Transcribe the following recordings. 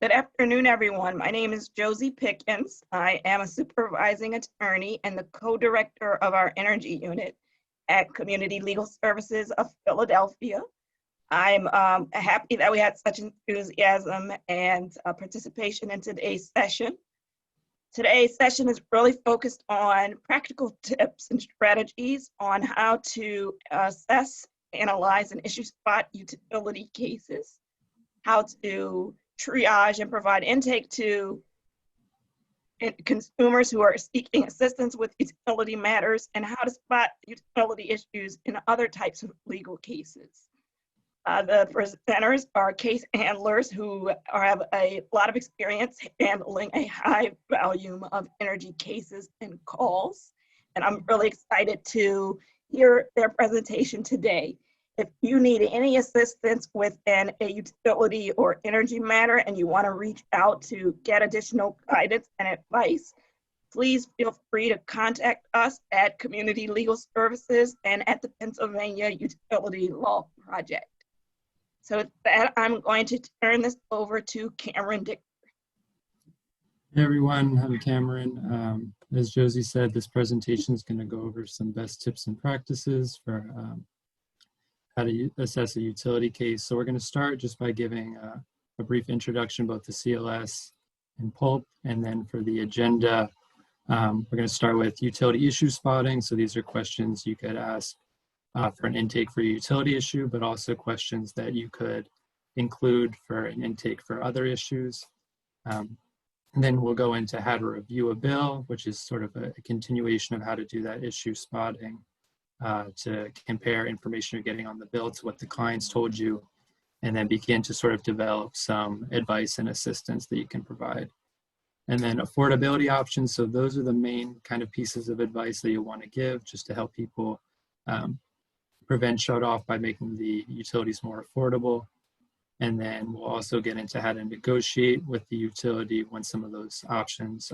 Good afternoon, everyone. My name is Josie Pickens. I am a supervising attorney and the co-director of our energy unit at Community Legal Services of Philadelphia. I'm happy that we had such enthusiasm and participation in today's session. Today's session is really focused on practical tips and strategies on how to assess, analyze, and issue spot utility cases, how to triage and provide intake to consumers who are seeking assistance with utility matters, and how to spot utility issues in other types of legal cases. The presenters are case handlers who have a lot of experience handling a high volume of energy cases and calls. And I'm really excited to hear their presentation today. If you need any assistance within a utility or energy matter and you want to reach out to get additional guidance and advice, please feel free to contact us at Community Legal Services and at the Pennsylvania Utility Law Project. So with that, I'm going to turn this over to Cameron Dichter. Hey everyone, I'm Cameron. As Josie said, this presentation is going to go over some best tips and practices for how to assess a utility case. So we're going to start just by giving a brief introduction about the CLS and PULP, and then for the agenda, we're going to start with utility issue spotting. So these are questions you could ask for an intake for a utility issue, but also questions that you could include for an intake for other issues. And then we'll go into how to review a bill, which is sort of a continuation of how to do that issue spotting to compare information you're getting on the bill to what the clients told you, and then begin to sort of develop some advice and assistance that you can provide. And then affordability options. So those are the main kind of pieces of advice that you want to give just to help people prevent shut off by making the utilities more affordable. And then we'll also get into how to negotiate with the utility when some of those options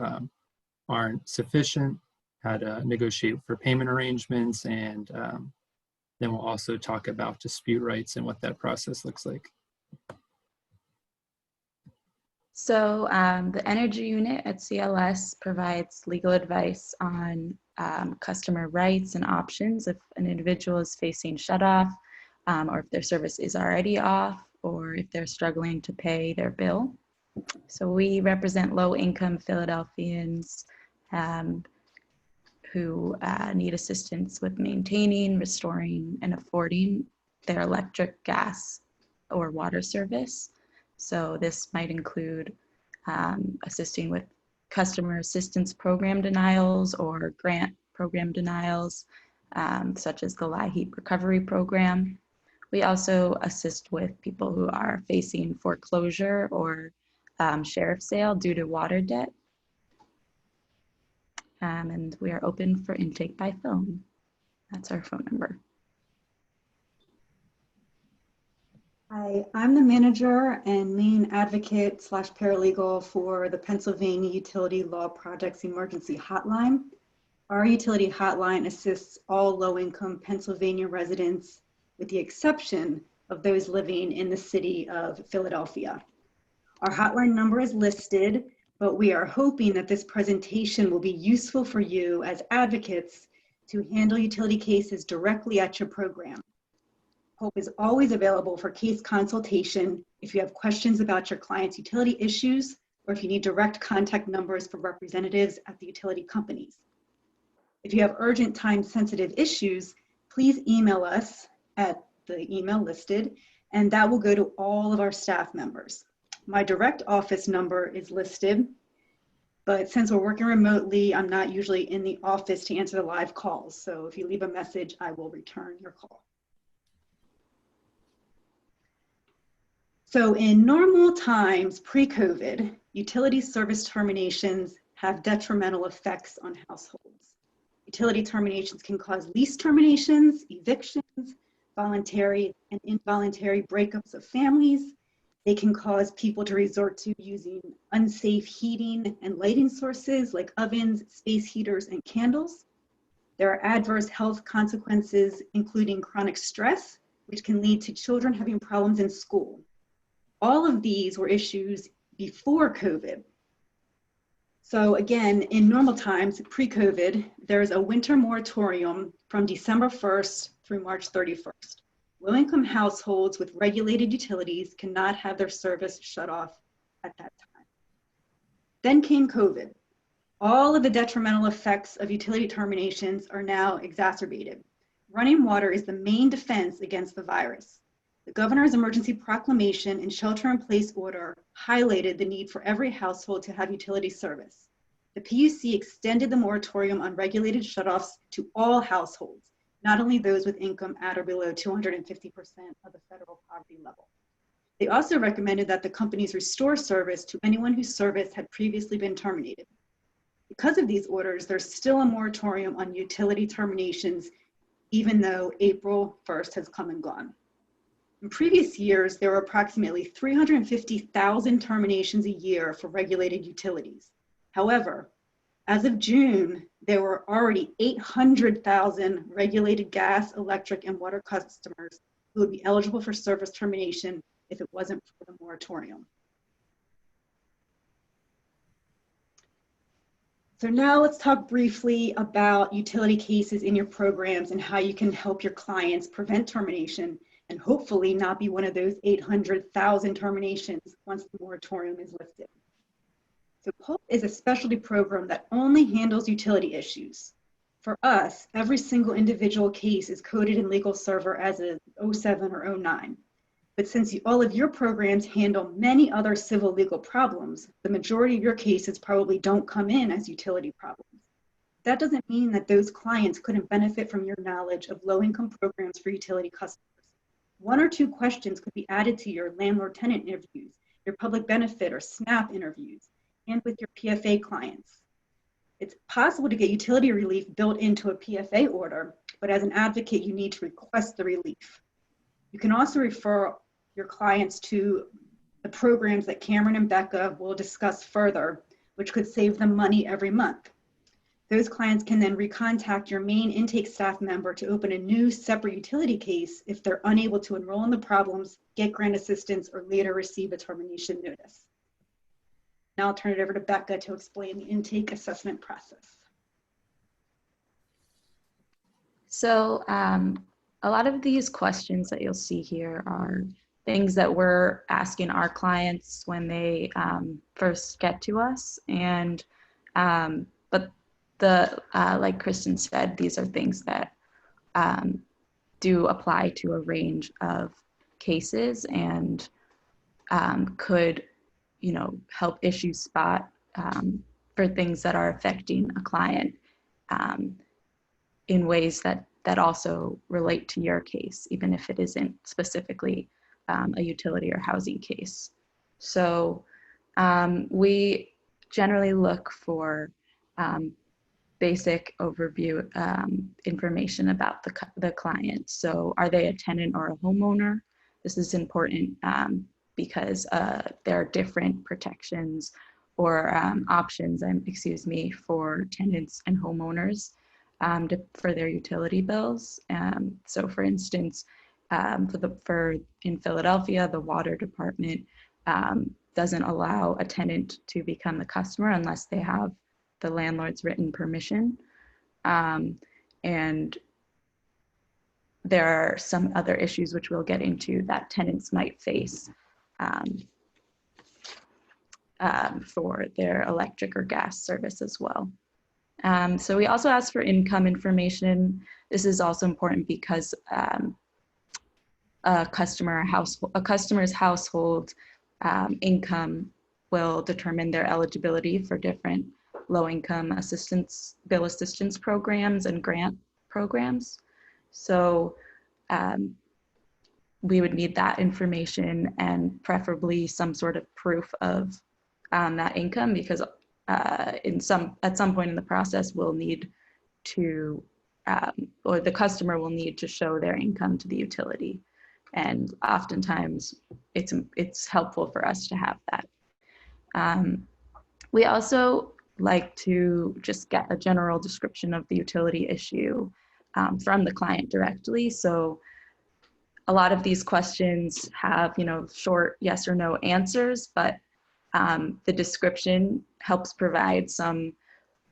aren't sufficient, how to negotiate for payment arrangements, and then we'll also talk about dispute rights and what that process looks like. So the energy unit at CLS provides legal advice on customer rights and options if an individual is facing shutoff, or if their service is already off, or if they're struggling to pay their bill. So we represent low-income Philadelphians who need assistance with maintaining, restoring, and affording their electric, gas, or water service. So this might include assisting with customer assistance program denials or grant program denials, such as the LIHEAP recovery program. We also assist with people who are facing foreclosure or sheriff sale due to water debt. And we are open for intake by phone. That's our phone number. Hi, I'm the manager and main advocate / paralegal for the Pennsylvania Utility Law Project's Emergency Hotline. Our utility hotline assists all low-income Pennsylvania residents with the exception of those living in the city of Philadelphia. Our hotline number is listed, but we are hoping that this presentation will be useful for you as advocates to handle utility cases directly at your program. HOPE is always available for case consultation if you have questions about your client's utility issues or if you need direct contact numbers for representatives at the utility companies. If you have urgent time-sensitive issues, please email us at the email listed, and that will go to all of our staff members. My direct office number is listed, but since we're working remotely, I'm not usually in the office to answer the live calls. So if you leave a message, I will return your call. So in normal times, pre-COVID, utility service terminations have detrimental effects on households. Utility terminations can cause lease terminations, evictions, voluntary and involuntary breakups of families. They can cause people to resort to using unsafe heating and lighting sources like ovens, space heaters, and candles. There are adverse health consequences, including chronic stress, which can lead to children having problems in school. All of these were issues before COVID. So again, in normal times, pre-COVID, there's a winter moratorium from December 1st through March 31st. Low-income households with regulated utilities cannot have their service shut off at that time. Then came COVID. All of the detrimental effects of utility terminations are now exacerbated. Running water is the main defense against the virus. The governor's emergency proclamation and shelter-in-place order highlighted the need for every household to have utility service. The PUC extended the moratorium on regulated shutoffs to all households, not only those with income at or below 250% of the federal poverty level. They also recommended that the companies restore service to anyone whose service had previously been terminated. Because of these orders, there's still a moratorium on utility terminations, even though April 1st has come and gone. In previous years, there were approximately 350,000 terminations a year for regulated utilities. However, as of June, there were already 800,000 regulated gas, electric, and water customers who would be eligible for service termination if it wasn't for the moratorium. So now let's talk briefly about utility cases in your programs and how you can help your clients prevent termination and hopefully not be one of those 800,000 terminations once the moratorium is lifted. So HOPE is a specialty program that only handles utility issues. For us, every single individual case is coded in Legal Server as a 07 or 09. But since all of your programs handle many other civil legal problems, the majority of your cases probably don't come in as utility problems. That doesn't mean that those clients couldn't benefit from your knowledge of low-income programs for utility customers. 1 or 2 questions could be added to your landlord-tenant interviews, your public benefit or SNAP interviews, and with your PFA clients. It's possible to get utility relief built into a PFA order, but as an advocate, you need to request the relief. You can also refer your clients to the programs that Cameron and Becca will discuss further, which could save them money every month. Those clients can then recontact your main intake staff member to open a new separate utility case if they're unable to enroll in the problems, get grant assistance, or later receive a termination notice. Now I'll turn it over to Becca to explain the intake assessment process. So a lot of these questions that you'll see here are things that we're asking our clients when they first get to us. And but like Kristen said, these are things that do apply to a range of cases and could, help issue spot for things that are affecting a client in ways that also relate to your case, even if it isn't specifically a utility or housing case. So we generally look for basic overview information about the client. So are they a tenant or a homeowner? This is important because there are different protections or options, for tenants and homeowners for their utility bills. So for instance, in Philadelphia, the water department doesn't allow a tenant to become the customer unless they have the landlord's written permission. And there are some other issues which we'll get into that tenants might face for their electric or gas service as well. So we also ask for income information. This is also important because a customer's household income will determine their eligibility for different low-income bill assistance programs and grant programs. So we would need that information and preferably some sort of proof of that income, because at some point in the process we'll need to, or the customer will need to show their income to the utility. And oftentimes it's helpful for us to have that. We also like to just get a general description of the utility issue from the client directly. So a lot of these questions have, short yes or no answers, but The description helps provide some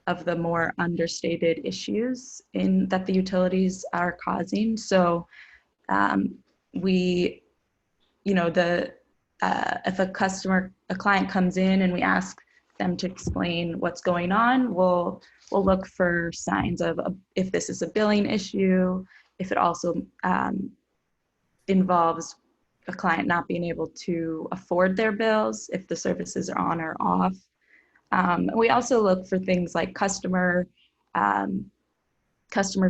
of the more understated issues that the utilities are causing. So we, if a client comes in and we ask them to explain what's going on, we'll look for signs of if this is a billing issue, if it also involves a client not being able to afford their bills, if the services are on or off. We also look for things like customer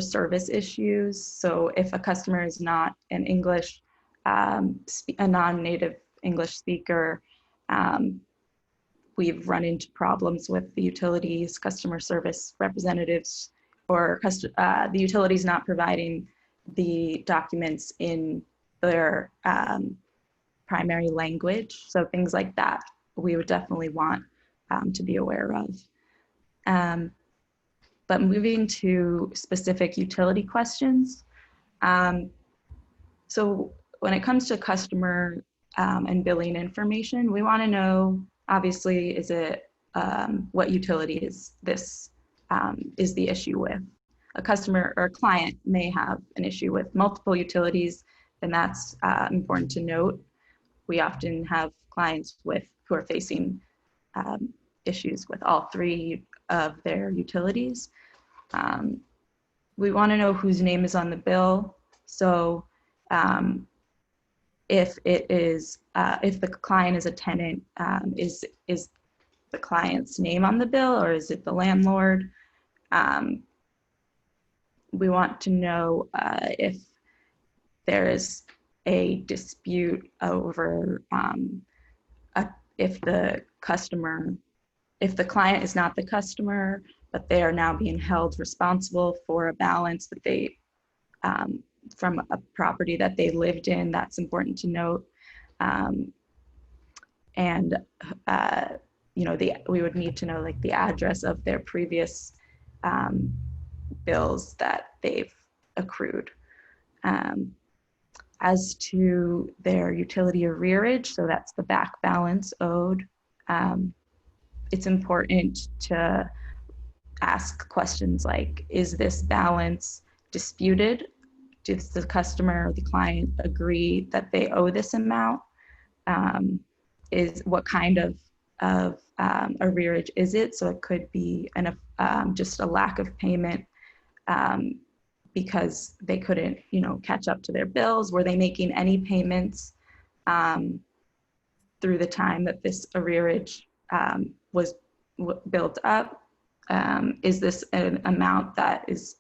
service issues. So if a customer is not an English, a non-native English speaker, we've run into problems with the utilities, customer service representatives, or the utilities not providing the documents in their primary language. So things like that, we would definitely want to be aware of. But moving to specific utility questions. So when it comes to customer and billing information, we want to know, obviously, is it what utility is this is the issue with? A customer or a client may have an issue with multiple utilities, and that's important to note. We often have clients who are facing issues with all three of their utilities. We want to know whose name is on the bill. So if the client is a tenant, is the client's name on the bill, or is it the landlord? We want to know if there is a dispute over if the client is not the customer, but they are now being held responsible for a balance that they from a property that they lived in. That's important to note. We would need to know like the address of their previous bills that they've accrued. As to their utility arrearage, so that's the back balance owed, it's important to ask questions like, is this balance disputed? Does the customer or the client agree that they owe this amount? What kind of arrearage is it? So it could be just a lack of payment because they couldn't, catch up to their bills. Were they making any payments through the time that this arrearage was built up? Is this an amount that is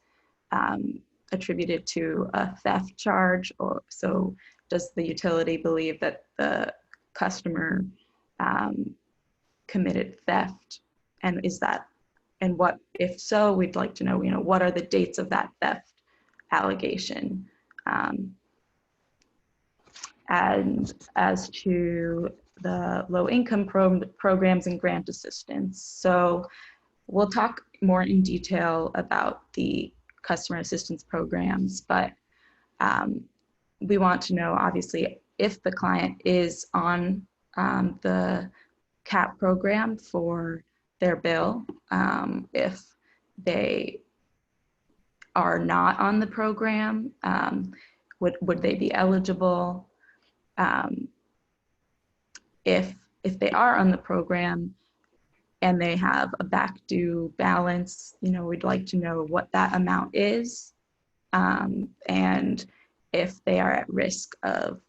attributed to a theft charge? Or so does the utility believe that the customer committed theft? And what, if so, we'd like to know, what are the dates of that theft allegation? And as to the low income programs and grant assistance. So we'll talk more in detail about the customer assistance programs, but we want to know, obviously, if the client is on the CAP program for their bill, if they are not on the program, would they be eligible? If they are on the program and they have a back due balance, we'd like to know what that amount is, and if they are at risk of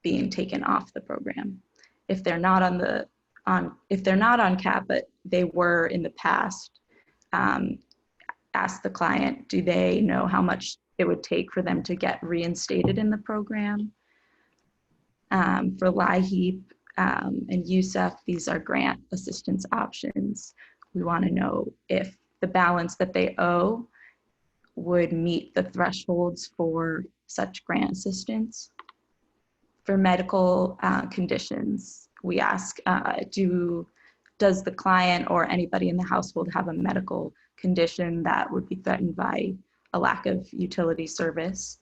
being taken off the program. If they're not on CAP, but they were in the past, ask the client, do they know how much it would take for them to get reinstated in the program? For LIHEAP and USEF, these are grant assistance options. We want to know if the balance that they owe would meet the thresholds for such grant assistance. For medical conditions, we ask, does the client or anybody in the household have a medical condition that would be threatened by a lack of utility service?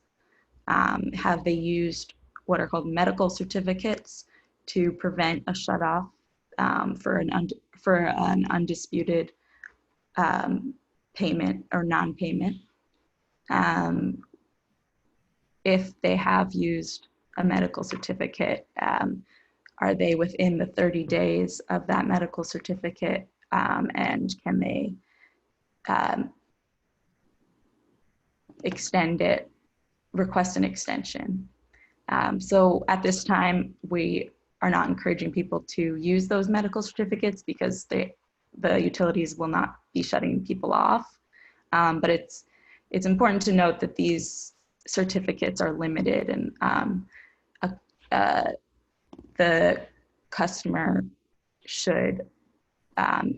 Have they used what are called medical certificates to prevent a shutoff for an undisputed payment or non-payment. If they have used a medical certificate, are they within the 30 days of that medical certificate, and can they request an extension? So at this time, we are not encouraging people to use those medical certificates because the utilities will not be shutting people off. But it's important to note that these certificates are limited, and the customer should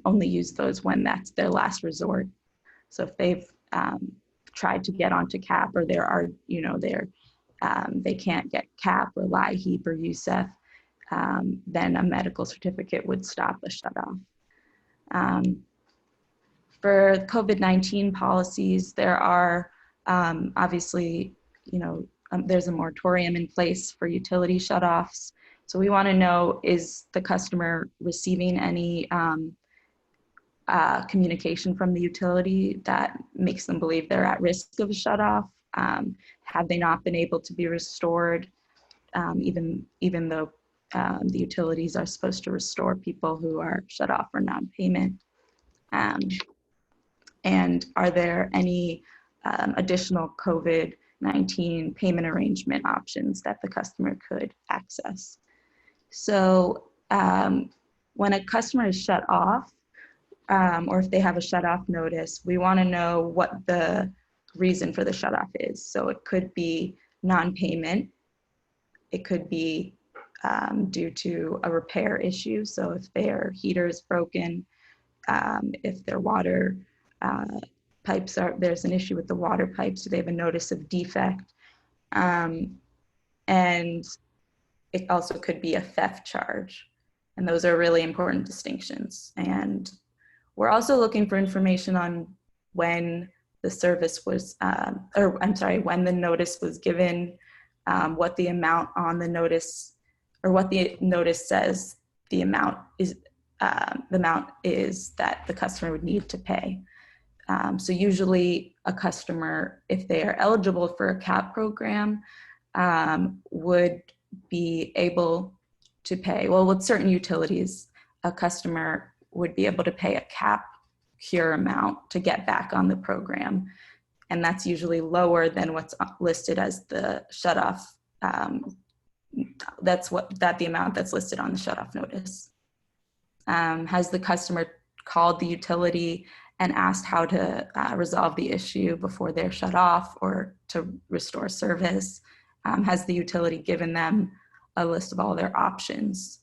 only use those when that's their last resort. So if they've tried to get onto CAP, or they can't get CAP or LIHEAP or USEF, then a medical certificate would stop the shutoff. For COVID-19 policies, there are obviously, there's a moratorium in place for utility shutoffs. So we want to know, is the customer receiving any communication from the utility that makes them believe they're at risk of a shutoff? Have they not been able to be restored, even though the utilities are supposed to restore people who are shut off for non-payment? And are there any additional COVID-19 payment arrangement options that the customer could access? So when a customer is shut off, or if they have a shutoff notice, we want to know what the reason for the shutoff is. So it could be non-payment. It could be due to a repair issue. So if their heater is broken, if their water pipes there's an issue with the water pipes, so they have a notice of defect. And it also could be a theft charge. And those are really important distinctions. And we're also looking for information on when the service was, when the notice was given, what the amount on the notice, or what the notice says the amount is that the customer would need to pay. So usually a customer, if they are eligible for a CAP program, would be able to pay, well, with certain utilities, a customer would be able to pay a CAP cure amount to get back on the program. And that's usually lower than what's listed as the shutoff. That's the amount that's listed on the shutoff notice. Has the customer called the utility and asked how to resolve the issue before they're shut off or to restore service? Has the utility given them a list of all their options?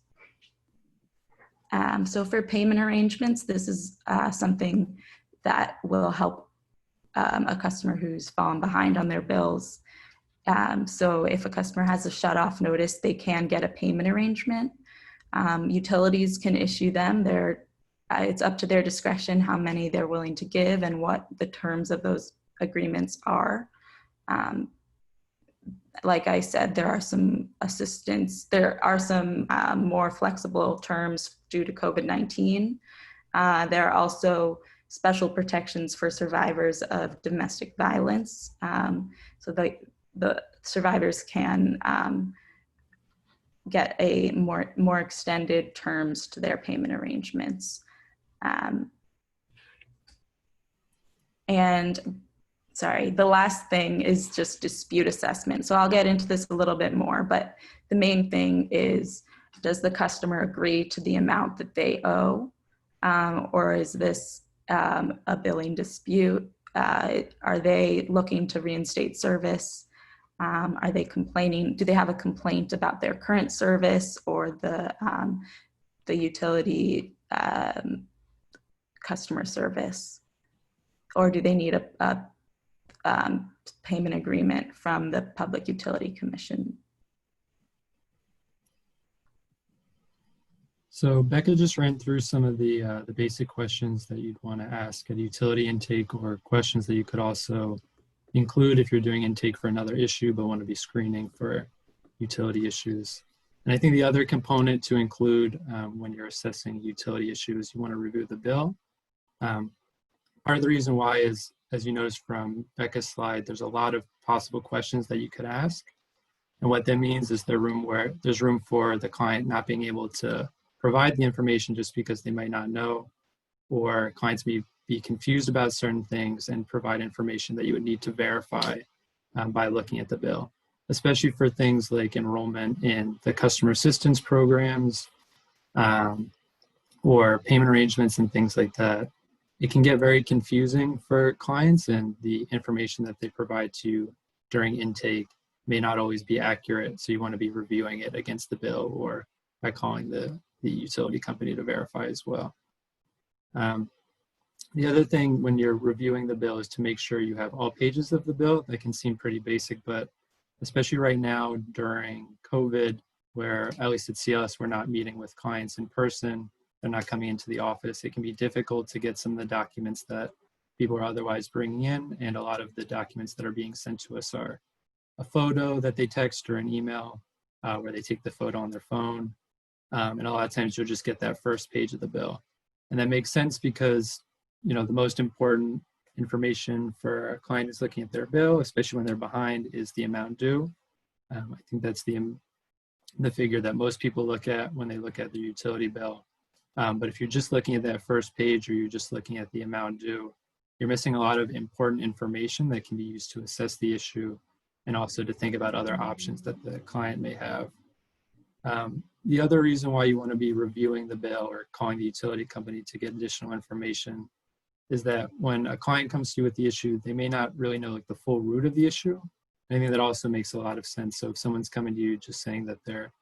So for payment arrangements, this is something that will help a customer who's fallen behind on their bills. So if a customer has a shutoff notice, they can get a payment arrangement. Utilities can issue them. It's up to their discretion how many they're willing to give and what the terms of those agreements are. Like I said, there are some assistance. There are some more flexible terms due to COVID-19. There are also special protections for survivors of domestic violence. So the survivors can get a more extended terms to their payment arrangements. The last thing is just dispute assessment. So I'll get into this a little bit more, but the main thing is, does the customer agree to the amount that they owe? Or is this a billing dispute? Are they looking to reinstate service? Are they complaining? Do they have a complaint about their current service or the utility customer service? Or do they need a payment agreement from the Public Utility Commission? So Becca just ran through some of the basic questions that you'd want to ask at utility intake, or questions that you could also include if you're doing intake for another issue but want to be screening for utility issues. And I think the other component to include when you're assessing utility issues, you want to review the bill. Part of the reason why is, as you noticed from Becca's slide, there's a lot of possible questions that you could ask. And what that means is there's room for the client not being able to provide the information just because they might not know, or clients may be confused about certain things and provide information that you would need to verify by looking at the bill, especially for things like enrollment in the customer assistance programs or payment arrangements and things like that. It can get very confusing for clients, and the information that they provide to you during intake may not always be accurate. So you want to be reviewing it against the bill or by calling the utility company to verify as well. The other thing when you're reviewing the bill is to make sure you have all pages of the bill. That can seem pretty basic, but especially right now during COVID, where at least at CLS, we're not meeting with clients in person, they're not coming into the office, it can be difficult to get some of the documents that people are otherwise bringing in, and a lot of the documents that are being sent to us are a photo that they text or an email where they take the photo on their phone. And a lot of times you'll just get that first page of the bill. And that makes sense because, you know, the most important information for a client is looking at their bill, especially when they're behind, is the amount due. I think that's the figure that most people look at when they look at the utility bill. But if you're just looking at that first page, or you're just looking at the amount due, you're missing a lot of important information that can be used to assess the issue and also to think about other options that the client may have. The other reason why you want to be reviewing the bill or calling the utility company to get additional information is that when a client comes to you with the issue, they may not really know like the full root of the issue. I think that also makes a lot of sense. So if someone's coming to you just saying that their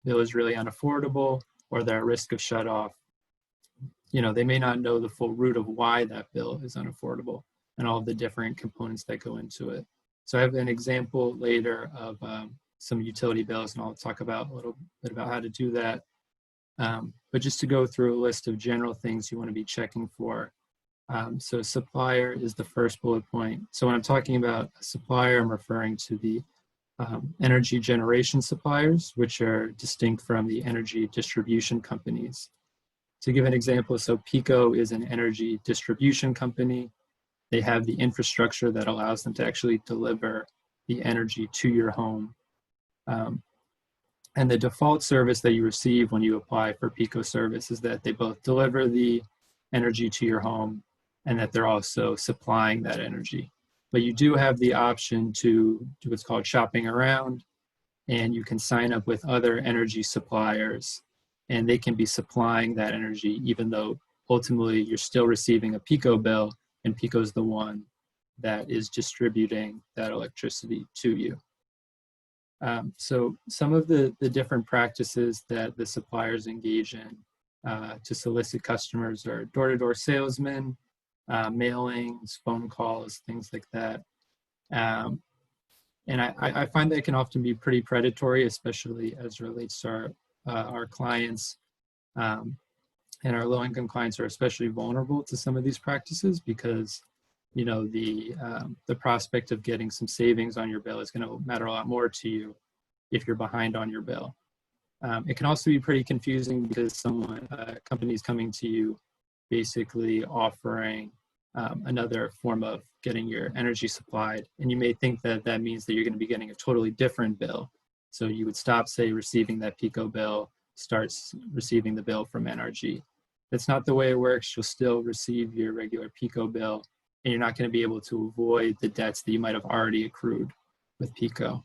bill is really unaffordable or they're at risk of shut off, you know, they may not know the full root of why that bill is unaffordable and all of the different components that go into it. So I have an example later of some utility bills, and I'll talk about a little bit about how to do that. But just to go through a list of general things you want to be checking for. So supplier is the first bullet point. So when I'm talking about a supplier, I'm referring to the energy generation suppliers, which are distinct from the energy distribution companies. To give an example, so PECO is an energy distribution company. They have the infrastructure that allows them to actually deliver the energy to your home. And the default service that you receive when you apply for PECO service is that they both deliver the energy to your home and that they're also supplying that energy. But you do have the option to do what's called shopping around, and you can sign up with other energy suppliers, and they can be supplying that energy even though ultimately you're still receiving a PECO bill, and PECO is the one that is distributing that electricity to you. So some of the different practices that the suppliers engage in to solicit customers are door-to-door salesmen, mailings, phone calls, things like that. And I find that can often be pretty predatory, especially as it relates to our clients. And our low-income clients are especially vulnerable to some of these practices because, you know, the prospect of getting some savings on your bill is going to matter a lot more to you if you're behind on your bill. It can also be pretty confusing because a company is coming to you basically offering another form of getting your energy supplied, and you may think that that means that you're going to be getting a totally different bill. So you would stop, say, receiving that PECO bill, starts receiving the bill from NRG. That's not the way it works. You'll still receive your regular PECO bill, and you're not going to be able to avoid the debts that you might have already accrued with PECO.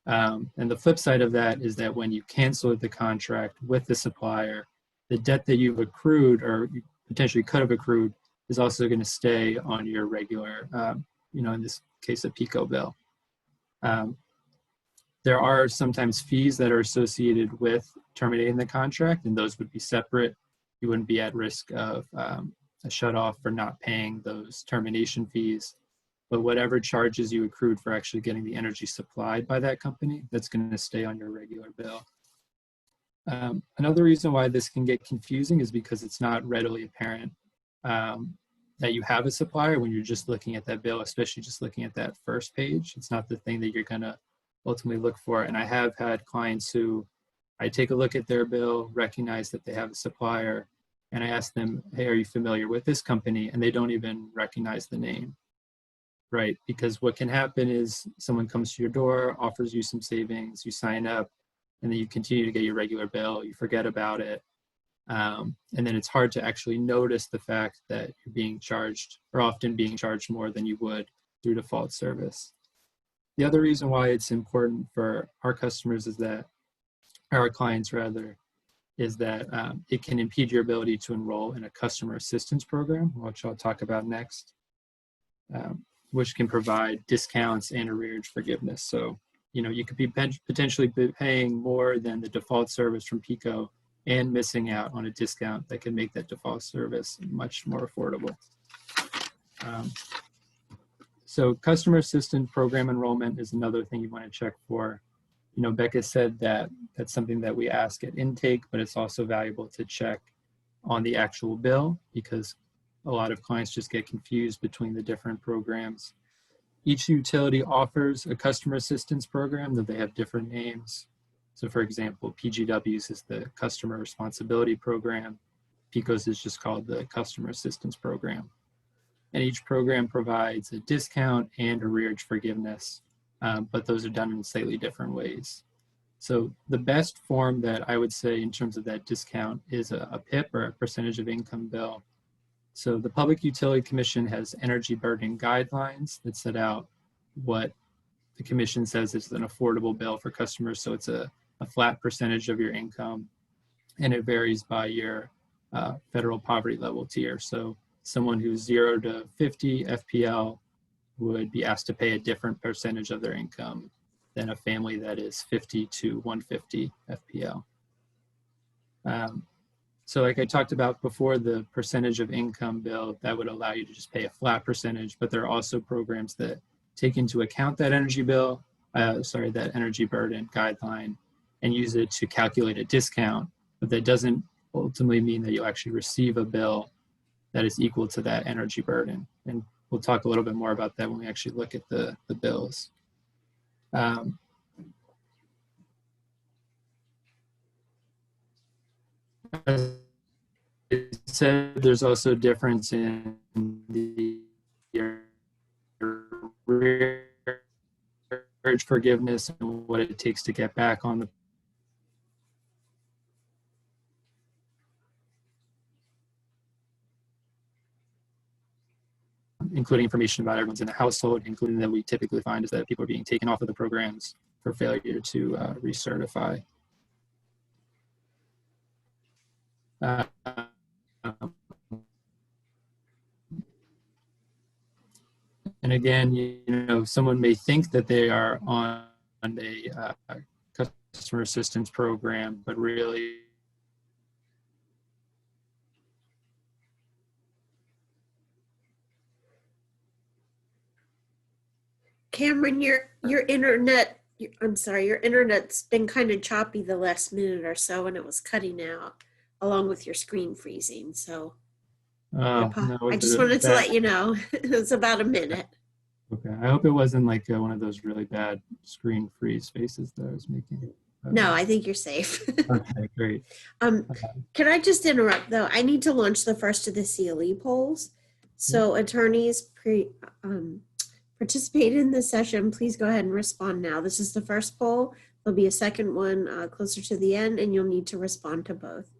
And the flip side of that is that when you cancel the contract with the supplier, the debt that you've accrued or you potentially could have accrued is also going to stay on your regular, you know, in this case, a PECO bill. There are sometimes fees that are associated with terminating the contract, and those would be separate. You wouldn't be at risk of a shutoff for not paying those termination fees. But whatever charges you accrued for actually getting the energy supplied by that company, that's going to stay on your regular bill. Another reason why this can get confusing is because it's not readily apparent that you have a supplier when you're just looking at that bill, especially just looking at that first page. It's not the thing that you're going to ultimately look for. And I have had clients who I take a look at their bill, recognize that they have a supplier, and I ask them, hey, are you familiar with this company? And they don't even recognize the name, right? Because what can happen is someone comes to your door, offers you some savings, you sign up, and then you continue to get your regular bill, you forget about it. And then it's hard to actually notice the fact that you're being charged, or often being charged more than you would through default service. The other reason why it's important for our customers is that, our clients rather, is that it can impede your ability to enroll in a customer assistance program, which I'll talk about next, which can provide discounts and arrearage forgiveness. So, you know, you could be potentially paying more than the default service from PICO and missing out on a discount that can make that default service much more affordable. So customer assistance program enrollment is another thing you want to check for. You know, Becca said that that's something that we ask at intake, but it's also valuable to check on the actual bill because a lot of clients just get confused between the different programs. Each utility offers a customer assistance program, though they have different names. So for example, PGW's is the Customer Responsibility Program. PICO's is just called the Customer Assistance Program. And each program provides a discount and arrearage forgiveness, but those are done in slightly different ways. So the best form that I would say in terms of that discount is a PIP, or a percentage of income bill. So the Public Utility Commission has energy burden guidelines that set out what the commission says is an affordable bill for customers. So it's a flat percentage of your income, and it varies by your federal poverty level tier. So someone who's 0 to 50 FPL would be asked to pay a different percentage of their income than a family that is 50 to 150 FPL. So like I talked about before, the percentage of income bill, that would allow you to just pay a flat percentage, but there are also programs that take into account that energy bill, that energy burden guideline, and use it to calculate a discount, but that doesn't ultimately mean that you'll actually receive a bill that is equal to that energy burden. And we'll talk a little bit more about that when we actually look at the bills. As I said, there's also a difference in the arrearage forgiveness and what it takes to get back on the including information about everyone's in the household, including that we typically find is that people are being taken off of the programs for failure to recertify. And again, you know, someone may think that they are on a customer assistance program, but really Cameron, your internet, I'm sorry, your internet's been kind of choppy the last minute or so, and it was cutting out along with your screen freezing. So no, I just wanted to let you know it was about a minute. Okay, I hope it wasn't like one of those really bad screen freeze faces that I was making. No, I think you're safe. Okay, great. Can I just interrupt though? I need to launch the first of the CLE polls. So attorneys participate in this session. Please go ahead and respond now. This is the first poll. There'll be a second one closer to the end, and you'll need to respond to both.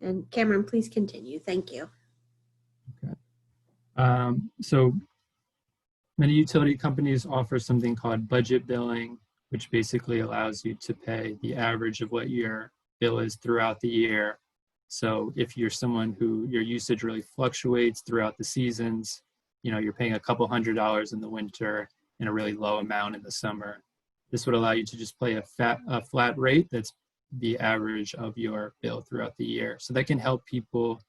And Cameron, please continue. Thank you. Okay. So many utility companies offer something called budget billing, which basically allows you to pay the average of what your bill is throughout the year. So if you're someone who your usage really fluctuates throughout the seasons, you know, you're paying a couple $100s in the winter and a really low amount in the summer. This would allow you to just pay a flat rate that's the average of your bill throughout the year. So that can help people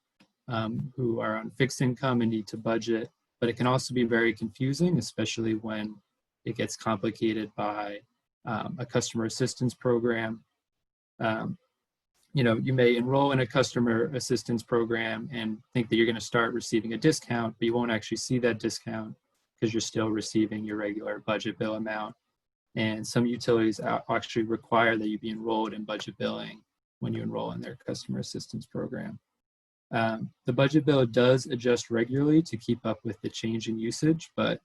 who are on fixed income and need to budget, but it can also be very confusing, especially when it gets complicated by a customer assistance program. You know, you may enroll in a customer assistance program and think that you're going to start receiving a discount, but you won't actually see that discount because you're still receiving your regular budget bill amount. And some utilities actually require that you be enrolled in budget billing when you enroll in their customer assistance program. The budget bill does adjust regularly to keep up with the change in usage, but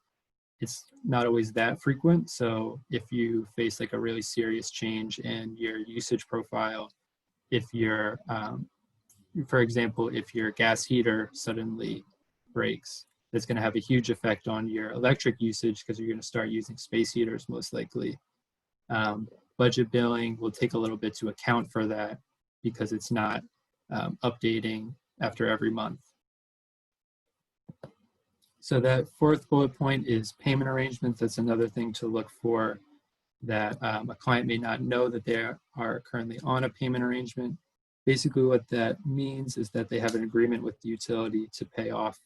it's not always that frequent. So if you face like a really serious change in your usage profile, if you're, for example, if your gas heater suddenly breaks, that's going to have a huge effect on your electric usage because you're going to start using space heaters most likely. Budget billing will take a little bit to account for that because it's not updating after every month. So that fourth bullet point is payment arrangements. That's another thing to look for, that a client may not know that they are currently on a payment arrangement. Basically what that means is that they have an agreement with the utility to pay off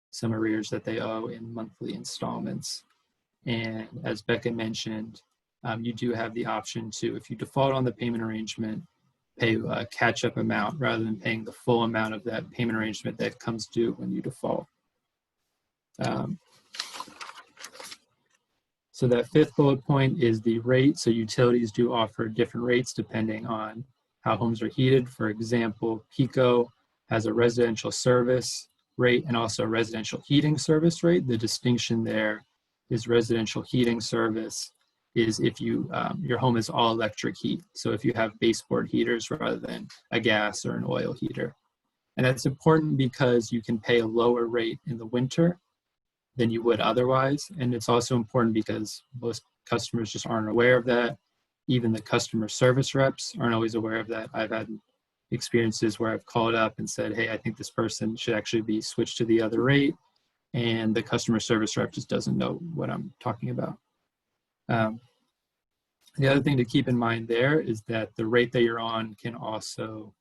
some arrears that they owe in monthly installments. And as Becca mentioned, you do have the option to, if you default on the payment arrangement, pay a catch-up amount rather than paying the full amount of that payment arrangement that comes due when you default. So that fifth bullet point is the rate. So utilities do offer different rates depending on how homes are heated. For example, PECO has a residential service rate and also a residential heating service rate. The distinction there is residential heating service is if you your home is all electric heat. So if you have baseboard heaters rather than a gas or an oil heater. And that's important because you can pay a lower rate in the winter than you would otherwise. And it's also important because most customers just aren't aware of that. Even the customer service reps aren't always aware of that. I've had experiences where I've called up and said, hey, I think this person should actually be switched to the other rate. And the customer service rep just doesn't know what I'm talking about. The other thing to keep in mind there is that the rate that you're on can also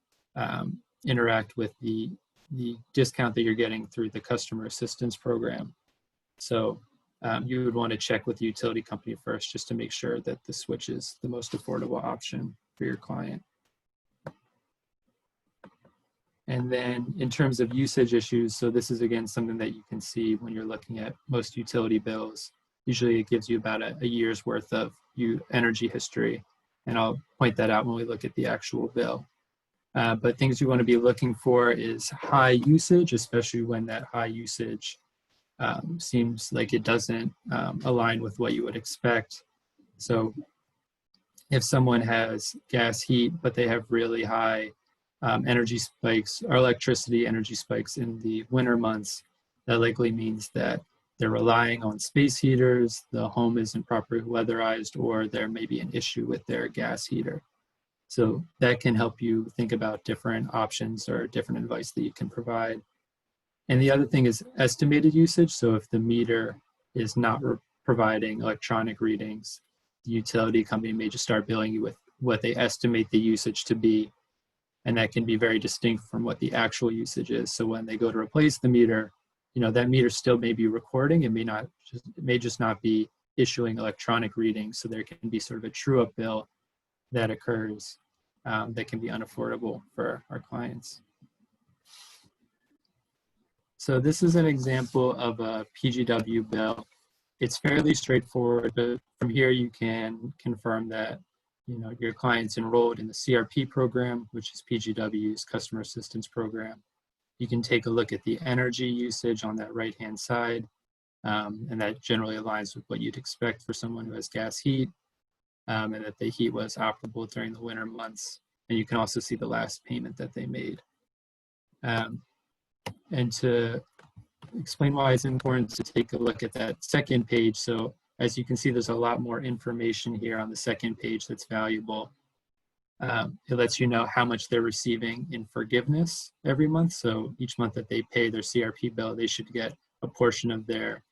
interact with the discount that you're getting through the customer assistance program. So you would want to check with the utility company first just to make sure that the switch is the most affordable option for your client. And then in terms of usage issues, so this is again something that you can see when you're looking at most utility bills. Usually it gives you about a year's worth of energy history. And I'll point that out when we look at the actual bill. But things you want to be looking for is high usage, especially when that high usage seems like it doesn't align with what you would expect. So if someone has gas heat, but they have really high energy spikes or electricity energy spikes in the winter months, that likely means that they're relying on space heaters, the home isn't properly weatherized, or there may be an issue with their gas heater. So that can help you think about different options or different advice that you can provide. And the other thing is estimated usage. So if the meter is not providing electronic readings, the utility company may just start billing you with what they estimate the usage to be. And that can be very distinct from what the actual usage is. So when they go to replace the meter, that meter still may be recording. It may just not be issuing electronic readings. So there can be sort of a true-up bill that occurs that can be unaffordable for our clients. So this is an example of a PGW bill. It's fairly straightforward, but from here you can confirm that your client's enrolled in the CRP program, which is PGW's customer assistance program. You can take a look at the energy usage on that right-hand side, and that generally aligns with what you'd expect for someone who has gas heat, and that the heat was operable during the winter months. And you can also see the last payment that they made. And to explain why it's important to take a look at that second page. So as you can see, there's a lot more information here on the second page that's valuable. It lets you know how much they're receiving in forgiveness every month. So each month that they pay their CRP bill, they should get a portion of their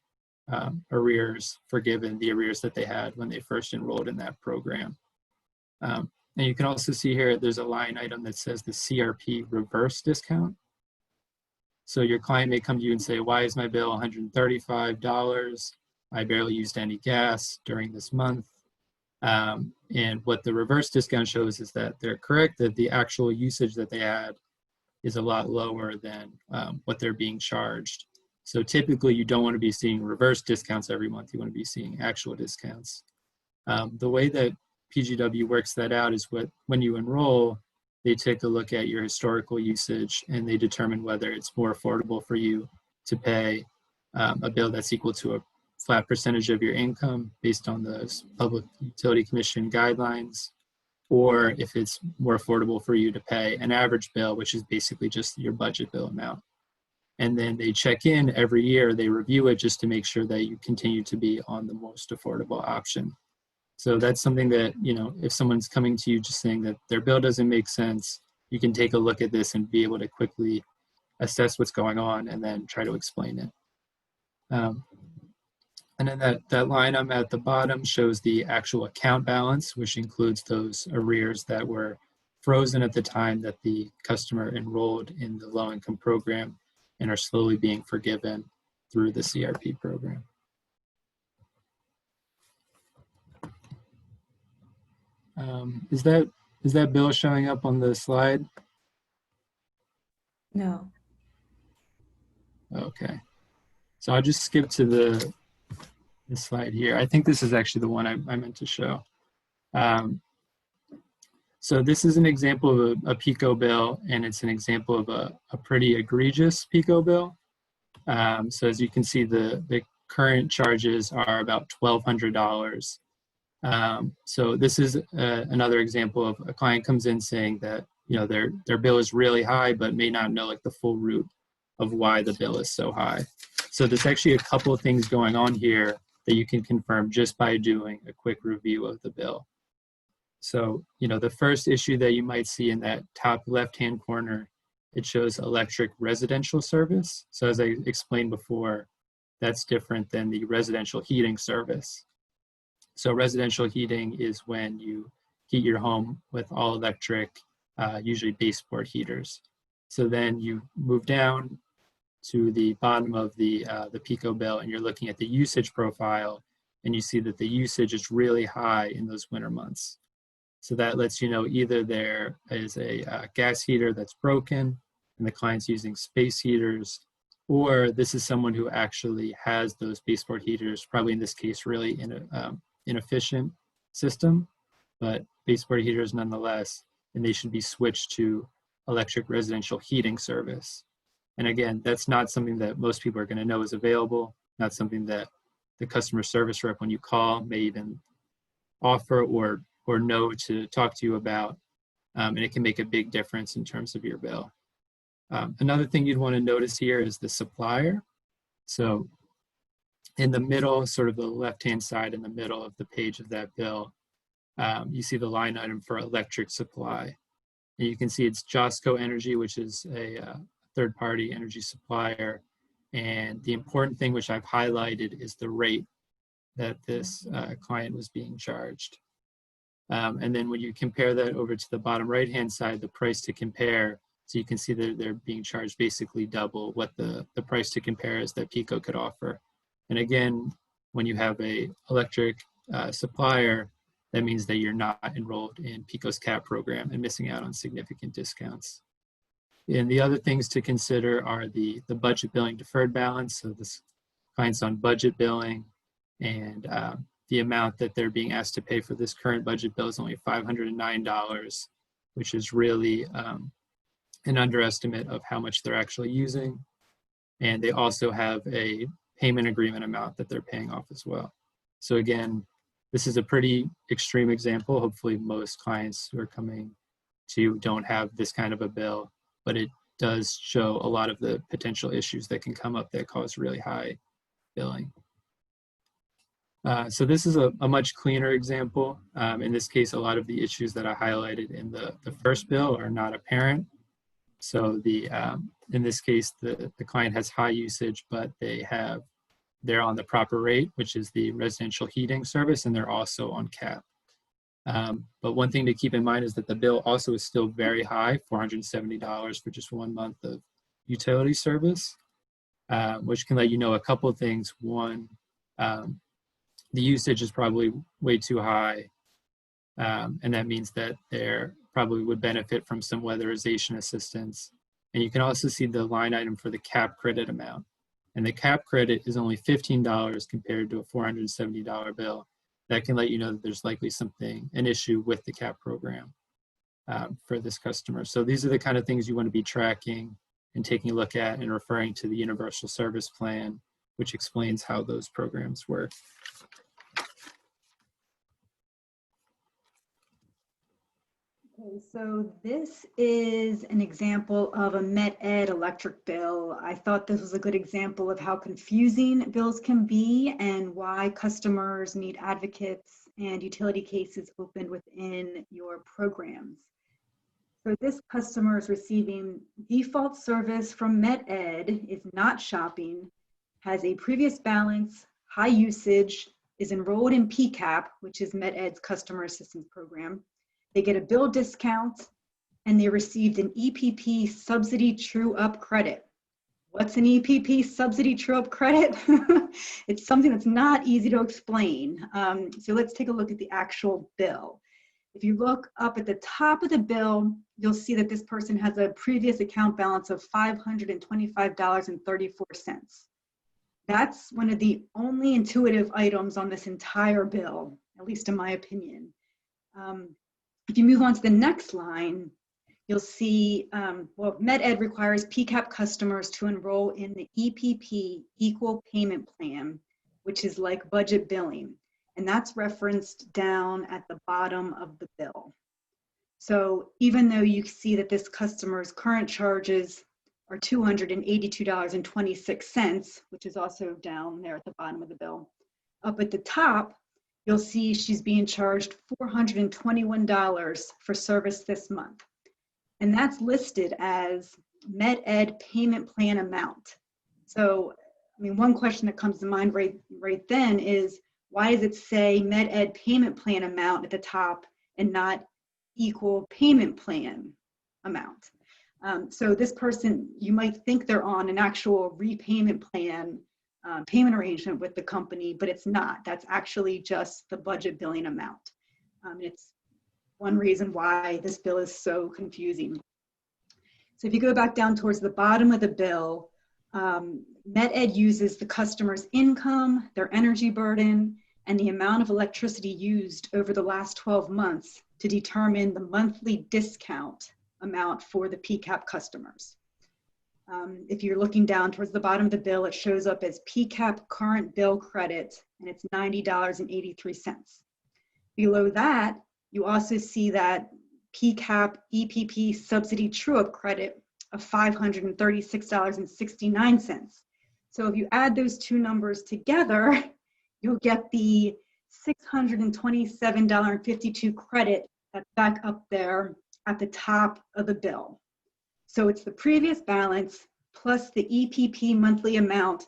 arrears forgiven, the arrears that they had when they first enrolled in that program. And you can also see here, there's a line item that says the CRP reverse discount. So your client may come to you and say, why is my bill $135? I barely used any gas during this month. And what the reverse discount shows is that they're correct, that the actual usage that they had is a lot lower than what they're being charged. So typically you don't want to be seeing reverse discounts every month. You want to be seeing actual discounts. The way that PGW works that out is when you enroll, they take a look at your historical usage and they determine whether it's more affordable for you to pay a bill that's equal to a flat percentage of your income based on the Public Utility Commission guidelines, or if it's more affordable for you to pay an average bill, which is basically just your budget bill amount. And then they check in every year, they review it just to make sure that you continue to be on the most affordable option. So that's something that, you know, if someone's coming to you just saying that their bill doesn't make sense, you can take a look at this and be able to quickly assess what's going on and then try to explain it. And then that line I'm at the bottom shows the actual account balance, which includes those arrears that were frozen at the time that the customer enrolled in the low-income program and are slowly being forgiven through the CRP program. Is that bill showing up on the slide? No. Okay. So I'll just skip to the slide here. I think this is actually the one I meant to show. So this is an example of a PICO bill, and it's an example of a pretty egregious PICO bill. So as you can see, the current charges are about $1,200. So this is another example of a client comes in saying that, you know, their bill is really high, but may not know like the full root of why the bill is so high. So there's actually a couple of things going on here that you can confirm just by doing a quick review of the bill. So, you know, the first issue that you might see in that top left-hand corner, it shows electric residential service. So as I explained before, that's different than the residential heating service. So residential heating is when you heat your home with all electric, usually baseboard heaters. So then you move down to the bottom of the PICO bill and you're looking at the usage profile and you see that the usage is really high in those winter months. So that lets you know either there is a gas heater that's broken and the client's using space heaters, or this is someone who actually has those baseboard heaters, probably in this case really inefficient system, but baseboard heaters nonetheless, and they should be switched to electric residential heating service. And again, that's not something that most people are going to know is available, not something that the customer service rep, when you call, may even offer or know to talk to you about, and it can make a big difference in terms of your bill. Another thing you'd want to notice here is the supplier. So in the middle, sort of the left-hand side in the middle of the page of that bill, you see the line item for electric supply. And you can see it's Josco Energy, which is a third-party energy supplier. And the important thing which I've highlighted is the rate that this client was being charged. And then when you compare that over to the bottom right-hand side, the price to compare, so you can see that they're being charged basically double what the price to compare is that PICO could offer. And again, when you have a electric supplier, that means that you're not enrolled in PICO's CAP program and missing out on significant discounts. And the other things to consider are the budget billing deferred balance. So this client's on budget billing, and the amount that they're being asked to pay for this current budget bill is only $509, which is really an underestimate of how much they're actually using. And they also have a payment agreement amount that they're paying off as well. So again, this is a pretty extreme example. Hopefully most clients who are coming to you don't have this kind of a bill, but it does show a lot of the potential issues that can come up that cause really high billing. So this is a much cleaner example. In this case, a lot of the issues that I highlighted in the first bill are not apparent. So in this case, the client has high usage, but they're on the proper rate, which is the residential heating service, and they're also on CAP. But one thing to keep in mind is that the bill also is still very high, $470 for just 1 month of utility service, which can let you know a couple of things. One, the usage is probably way too high, and that means that there probably would benefit from some weatherization assistance. And you can also see the line item for the CAP credit amount. And the CAP credit is only $15 compared to a $470 bill. That can let you know that there's likely an issue with the CAP program. for this customer. So these are the kind of things you want to be tracking and taking a look at and referring to the Universal Service Plan, which explains how those programs work. Okay, so this is an example of a Met-Ed electric bill. I thought this was a good example of how confusing bills can be and why customers need advocates and utility cases opened within your programs. So this customer is receiving default service from Met-Ed, is not shopping, has a previous balance, high usage, is enrolled in PCAP, which is Met-Ed's customer assistance program. They get a bill discount, and they received an EPP subsidy true-up credit. What's an EPP subsidy true-up credit? It's something that's not easy to explain. So let's take a look at the actual bill. If you look up at the top of the bill, you'll see that this person has a previous account balance of $525.34. That's one of the only intuitive items on this entire bill, at least in my opinion. If you move on to the next line, you'll see, well, Met-Ed requires PCAP customers to enroll in the EPP equal payment plan, which is like budget billing. And that's referenced down at the bottom of the bill. So even though you see that this customer's current charges are $282.26, which is also down there at the bottom of the bill, up at the top, you'll see she's being charged $421 for service this month. And that's listed as Met-Ed payment plan amount. So, I mean, one question that comes to mind right then is, why does it say Met-Ed payment plan amount at the top and not equal payment plan amount? So this person, you might think they're on an actual repayment plan payment arrangement with the company, but it's not. That's actually just the budget billing amount. It's one reason why this bill is so confusing. So if you go back down towards the bottom of the bill, Met-Ed uses the customer's income, their energy burden, and the amount of electricity used over the last 12 months to determine the monthly discount amount for the PCAP customers. If you're looking down towards the bottom of the bill, it shows up as PCAP current bill credit, and it's $90.83. Below that, you also see that PCAP EPP subsidy true-up credit of $536.69. So if you add those two numbers together, you'll get the $627.52 credit that's back up there at the top of the bill. So it's the previous balance plus the EPP monthly amount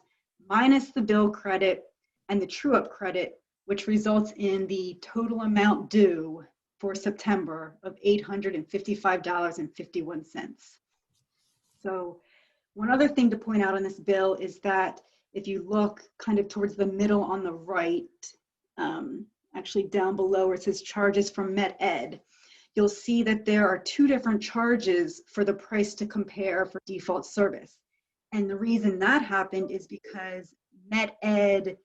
minus the bill credit and the true-up credit, which results in the total amount due for September of $855.51. So one other thing to point out on this bill is that if you look kind of towards the middle on the right, actually down below where it says charges from Met-Ed, you'll see that there are two different charges for the price to compare for default service. And the reason that happened is because Met-Ed's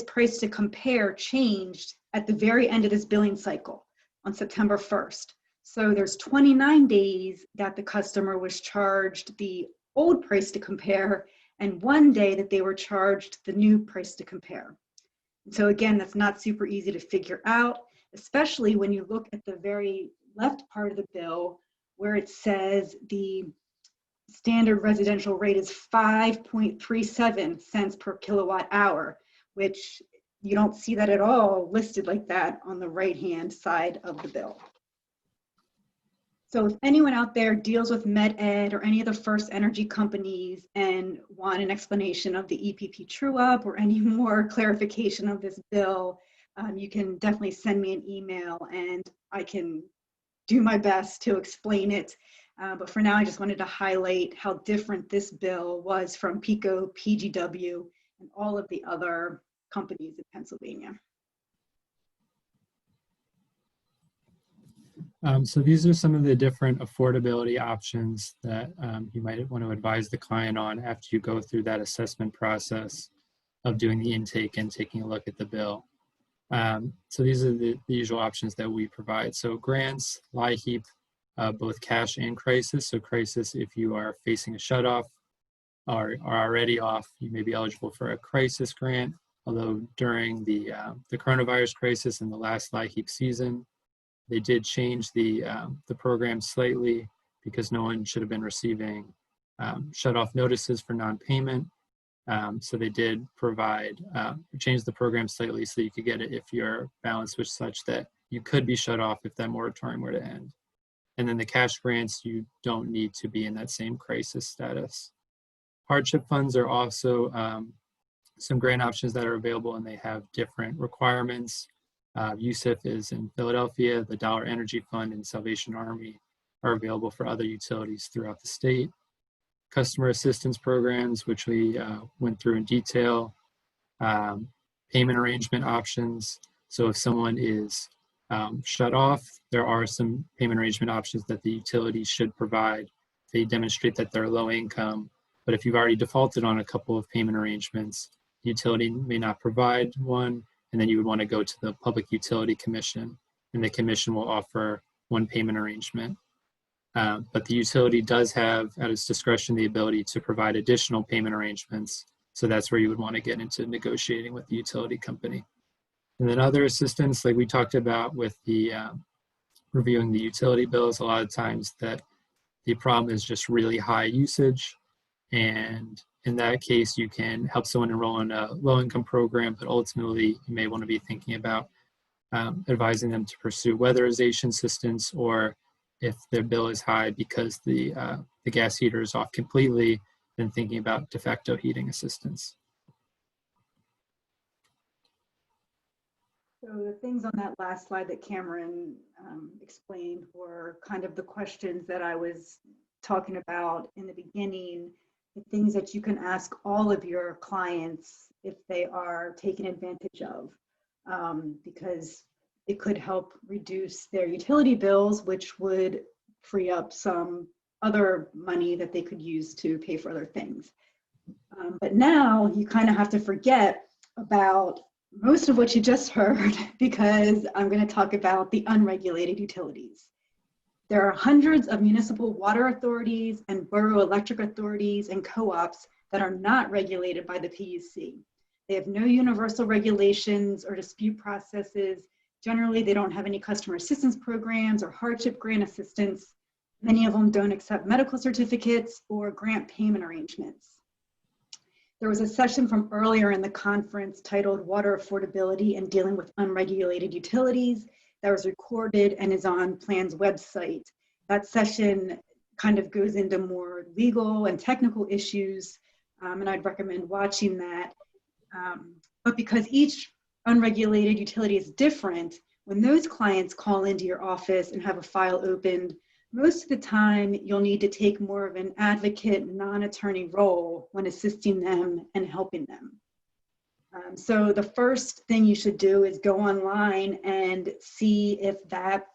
price to compare changed at the very end of this billing cycle on September 1st. So there's 29 days that the customer was charged the old price to compare and 1 day that they were charged the new price to compare. And so again, that's not super easy to figure out, especially when you look at the very left part of the bill where it says the standard residential rate is 5.37 cents per kilowatt hour, which you don't see that at all listed like that on the right-hand side of the bill. So if anyone out there deals with Met-Ed or any of the First Energy companies and want an explanation of the EPP true-up or any more clarification of this bill, you can definitely send me an email and I can do my best to explain it. But for now, I just wanted to highlight how different this bill was from PECO, PGW, and all of the other companies in Pennsylvania. So these are some of the different affordability options that you might want to advise the client on after you go through that assessment process of doing the intake and taking a look at the bill. So these are the usual options that we provide. So grants, LIHEAP, both cash and crisis. So crisis, if you are facing a shutoff or are already off, you may be eligible for a crisis grant. Although during the coronavirus crisis in the last LIHEAP season, they did change the program slightly because no one should have been receiving shutoff notices for non-payment. So they did change the program slightly so you could get it if your balance was such that you could be shut off if that moratorium were to end. And then the cash grants, you don't need to be in that same crisis status. Hardship funds are also some grant options that are available, and they have different requirements. USIF is in Philadelphia. The Dollar Energy Fund and Salvation Army are available for other utilities throughout the state. Customer assistance programs, which we went through in detail. Payment arrangement options. So if someone is shut off, there are some payment arrangement options that the utility should provide. They demonstrate that they're low income, but if you've already defaulted on a couple of payment arrangements, the utility may not provide one, and then you would want to go to the Public Utility Commission, and the commission will offer one payment arrangement. But the utility does have at its discretion the ability to provide additional payment arrangements. So that's where you would want to get into negotiating with the utility company. And then other assistance, like we talked about with the reviewing the utility bills, a lot of times that the problem is just really high usage. And in that case, you can help someone enroll in a low-income program, but ultimately you may want to be thinking about advising them to pursue weatherization assistance, or if their bill is high because the gas heater is off completely, then thinking about de facto heating assistance. So the things on that last slide that Cameron explained were kind of the questions that I was talking about in the beginning, the things that you can ask all of your clients if they are taken advantage of, because it could help reduce their utility bills, which would free up some other money that they could use to pay for other things. But now you kind of have to forget about most of what you just heard, because I'm going to talk about the unregulated utilities. There are hundreds of municipal water authorities and borough electric authorities and co-ops that are not regulated by the PUC. They have no universal regulations or dispute processes. Generally, they don't have any customer assistance programs or hardship grant assistance. Many of them don't accept medical certificates or grant payment arrangements. There was a session from earlier in the conference titled Water Affordability and Dealing with Unregulated Utilities that was recorded and is on Plan's website. That session kind of goes into more legal and technical issues, and I'd recommend watching that. But because each unregulated utility is different, when those clients call into your office and have a file opened, most of the time you'll need to take more of an advocate, non-attorney role when assisting them and helping them. So the first thing you should do is go online and see if that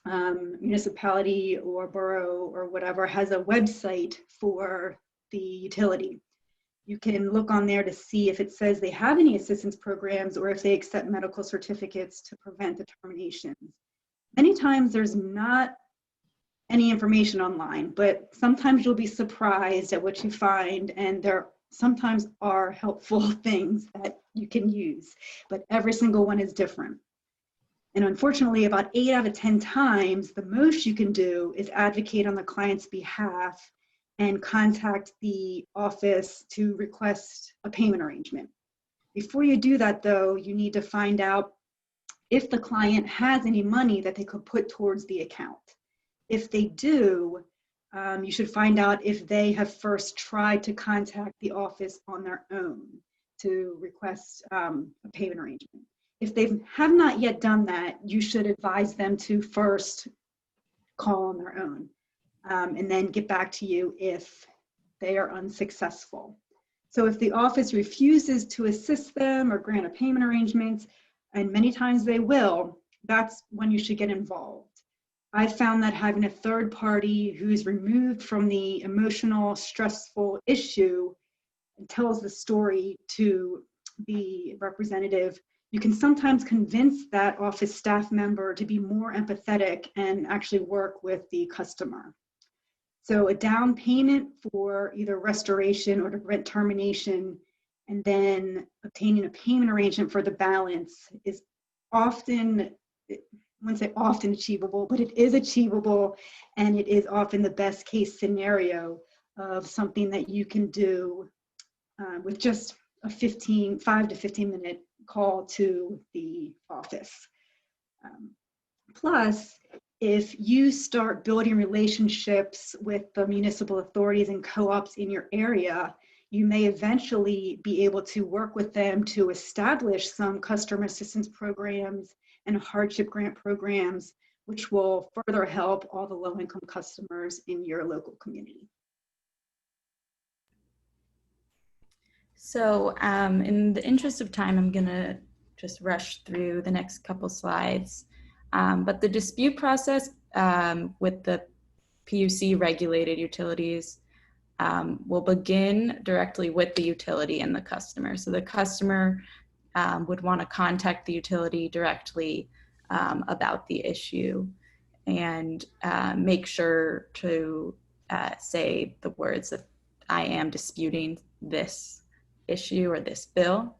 municipality or borough or whatever has a website for the utility. You can look on there to see if it says they have any assistance programs or if they accept medical certificates to prevent the terminations. Many times there's not any information online, but sometimes you'll be surprised at what you find, and there sometimes are helpful things that you can use, but every single one is different. And unfortunately, about 8 out of 10 times, the most you can do is advocate on the client's behalf and contact the office to request a payment arrangement. Before you do that, though, you need to find out if the client has any money that they could put towards the account. If they do, you should find out if they have first tried to contact the office on their own to request a payment arrangement. If they have not yet done that, you should advise them to first call on their own and then get back to you if they are unsuccessful. So if the office refuses to assist them or grant a payment arrangement, and many times they will, that's when you should get involved. I found that having a third party who's removed from the emotional, stressful issue and tells the story to the representative you can sometimes convince that office staff member to be more empathetic and actually work with the customer. So a down payment for either restoration or to rent termination, and then obtaining a payment arrangement for the balance is often, I wouldn't say often achievable, but it is achievable, and it is often the best case scenario of something that you can do with just a 5 to 15 minute call to the office. Plus, if you start building relationships with the municipal authorities and co-ops in your area, you may eventually be able to work with them to establish some customer assistance programs and hardship grant programs, which will further help all the low-income customers in your local community. So in the interest of time, I'm gonna just rush through the next couple slides. But the dispute process with the PUC regulated utilities will begin directly with the utility and the customer. So the customer would want to contact the utility directly about the issue and make sure to say the words that I am disputing this issue or this bill.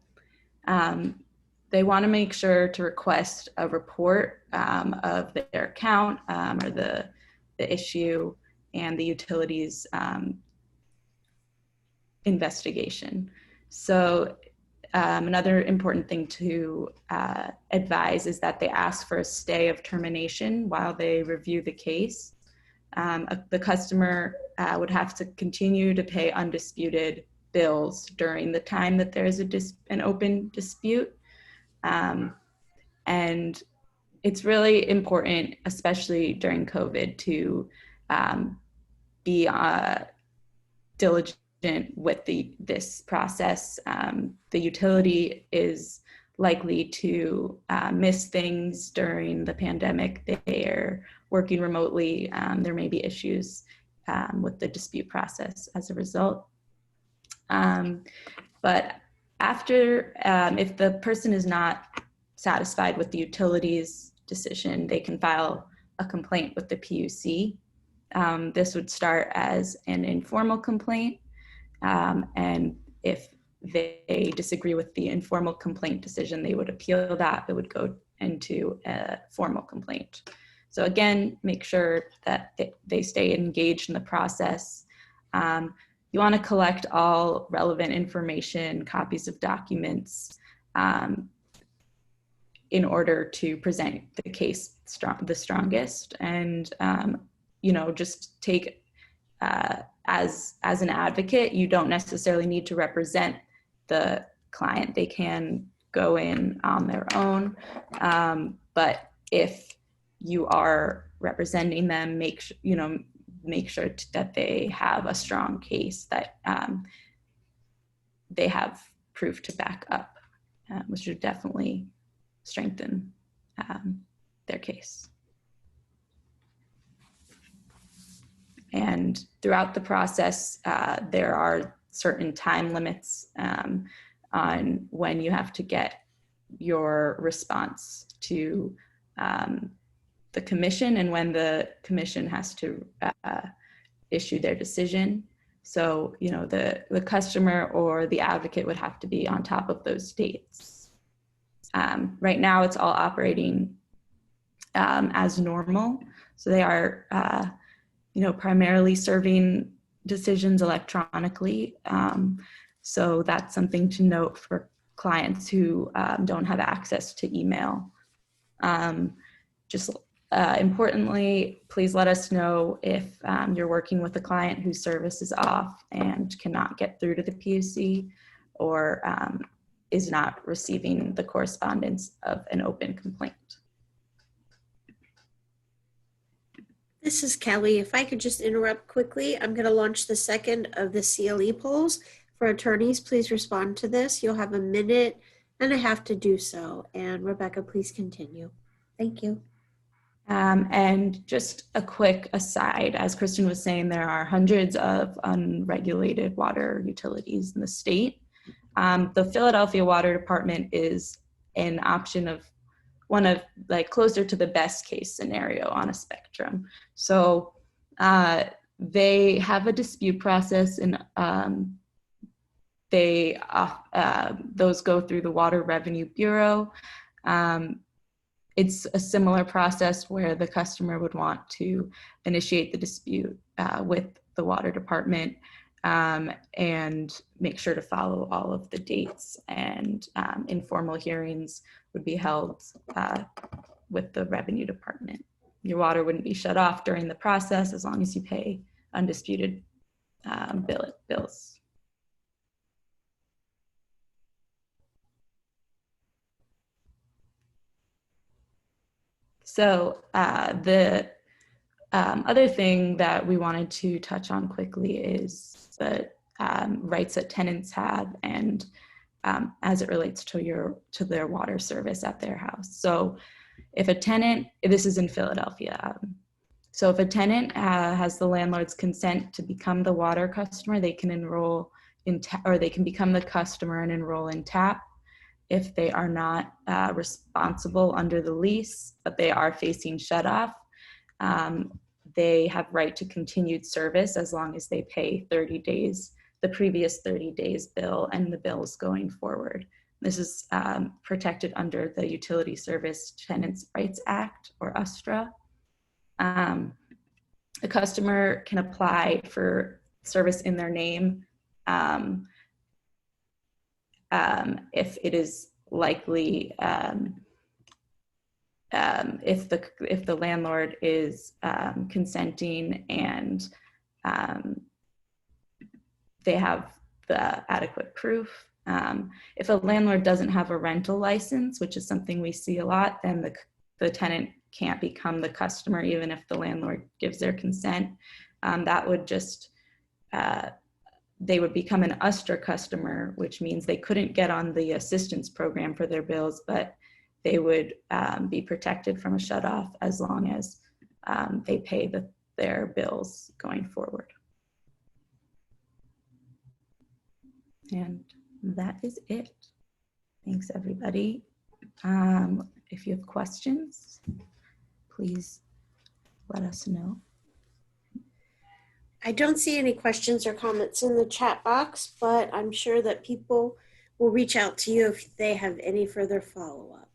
They want to make sure to request a report of their account or the issue and the utilities investigation. So another important thing to advise is that they ask for a stay of termination while they review the case. The customer would have to continue to pay undisputed bills during the time that there is an open dispute. And it's really important, especially during COVID, to be diligent with this process. The utility is likely to miss things during the pandemic. They are working remotely. There may be issues with the dispute process as a result. But after, if the person is not satisfied with the utility's decision, they can file a complaint with the PUC. This would start as an informal complaint, and if they disagree with the informal complaint decision, they would appeal that. It would go into a formal complaint. So again, make sure that they stay engaged in the process. You want to collect all relevant information, copies of documents, in order to present the case the strongest, and just take as an advocate, you don't necessarily need to represent the client. They can go in on their own, but if you are representing them, make sure that they have a strong case, that they have proof to back up, which would definitely strengthen their case. And throughout the process, there are certain time limits on when you have to get your response to the commission and when the commission has to issue their decision. So, the customer or the advocate would have to be on top of those dates. Right now, it's all operating as normal. So they are, primarily serving decisions electronically. So that's something to note for clients who don't have access to email. Importantly, please let us know if you're working with a client whose service is off and cannot get through to the PUC, or is not receiving the correspondence of an open complaint. This is Kelly. If I could just interrupt quickly, I'm going to launch the second of the CLE polls for attorneys. Please respond to this. You'll have 1.5 minutes to do so. And Rebecca, please continue. Thank you. And just a quick aside, as Kristen was saying, there are hundreds of unregulated water utilities in the state. The Philadelphia Water Department is an option of one of like closer to the best case scenario on a spectrum. So they have a dispute process, and those go through the Water Revenue Bureau. It's a similar process where the customer would want to initiate the dispute with the water department and make sure to follow all of the dates, and informal hearings would be held with the revenue department. Your water wouldn't be shut off during the process as long as you pay undisputed bills. So the other thing that we wanted to touch on quickly is the rights that tenants have, and as it relates to their water service at their house. So if a tenant, this is in Philadelphia, so if a tenant has the landlord's consent to become the water customer, they can enroll in or they can become the customer and enroll in TAP. If they are not responsible under the lease, but they are facing shutoff, they have right to continued service as long as they pay 30 days, the previous 30 days bill and the bills going forward. This is protected under the Utility Service Tenants Rights Act, or USTRA. A customer can apply for service in their name if it is likely, if the landlord is consenting and they have the adequate proof. If a landlord doesn't have a rental license, which is something we see a lot, then the tenant can't become the customer even if the landlord gives their consent. That would just, they would become an USTRA customer, which means they couldn't get on the assistance program for their bills, but they would be protected from a shutoff as long as they pay their bills going forward. And that is it. Thanks, everybody. If you have questions, please let us know. I don't see any questions or comments in the chat box, but I'm sure that people will reach out to you if they have any further follow-up.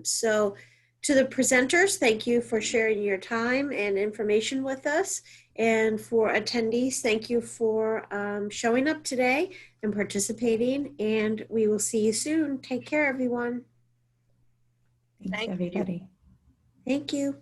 So to the presenters, thank you for sharing your time and information with us. And for attendees, thank you for showing up today and participating. And we will see you soon. Take care, everyone. Thanks, Thank you. everybody. Thank you.